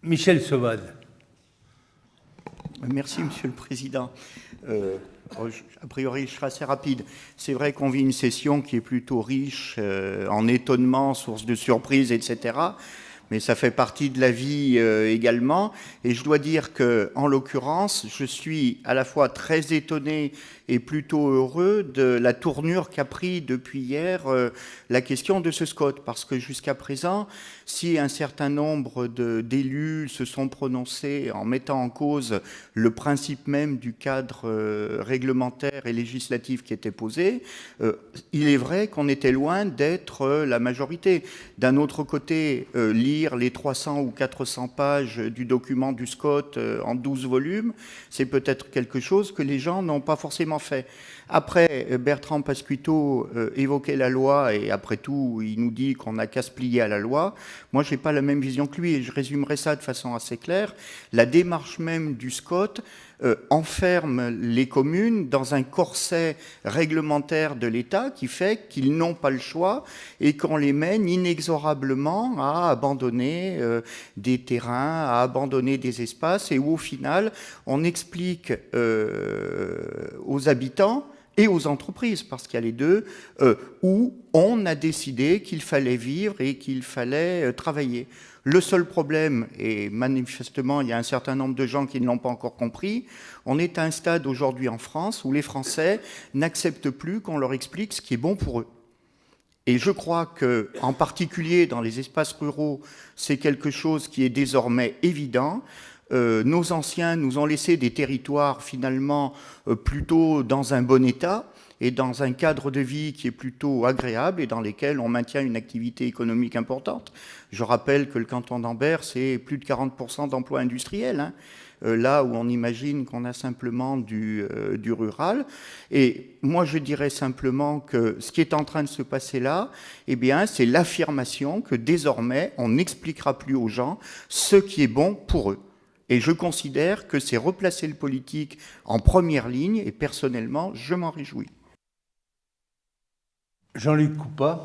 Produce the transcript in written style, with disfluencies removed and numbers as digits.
Michel Sauvade. Merci, Monsieur le Président. A priori, je serai assez rapide. C'est vrai qu'on vit une session qui est plutôt riche en étonnements, source de surprises, etc. Mais ça fait partie de la vie également. Et je dois dire que, en l'occurrence, je suis à la fois très étonné et plutôt heureux de la tournure qu'a pris depuis hier la question de ce SCOT. Parce que jusqu'à présent, si un certain nombre d'élus se sont prononcés en mettant en cause le principe même du cadre réglementaire et législatif qui était posé, il est vrai qu'on était loin d'être la majorité. D'un autre côté, lire les 300 ou 400 pages du document du SCOT en 12 volumes, c'est peut-être quelque chose que les gens n'ont pas forcément fait. Après, Bertrand Pasquito évoquait la loi et après tout, il nous dit qu'on n'a qu'à se plier à la loi. Moi, je n'ai pas la même vision que lui et je résumerai ça de façon assez claire. La démarche même du SCOT enferme les communes dans un corset réglementaire de l'État qui fait qu'ils n'ont pas le choix et qu'on les mène inexorablement à abandonner des terrains, à abandonner des espaces et où au final on explique aux habitants et aux entreprises, parce qu'il y a les deux, où on a décidé qu'il fallait vivre et qu'il fallait travailler. Le seul problème, et manifestement il y a un certain nombre de gens qui ne l'ont pas encore compris, on est à un stade aujourd'hui en France où les Français n'acceptent plus qu'on leur explique ce qui est bon pour eux. Et je crois que, en particulier dans les espaces ruraux, c'est quelque chose qui est désormais évident. Nos anciens nous ont laissé des territoires finalement plutôt dans un bon état et dans un cadre de vie qui est plutôt agréable et dans lesquels on maintient une activité économique importante. Je rappelle que le canton d'Ambert, c'est plus de 40% d'emplois industriels, hein, là où on imagine qu'on a simplement du rural. Et moi, je dirais simplement que ce qui est en train de se passer là, eh bien, c'est l'affirmation que désormais, on n'expliquera plus aux gens ce qui est bon pour eux. Et je considère que c'est replacer le politique en première ligne, et personnellement, je m'en réjouis. Jean-Luc Coupat.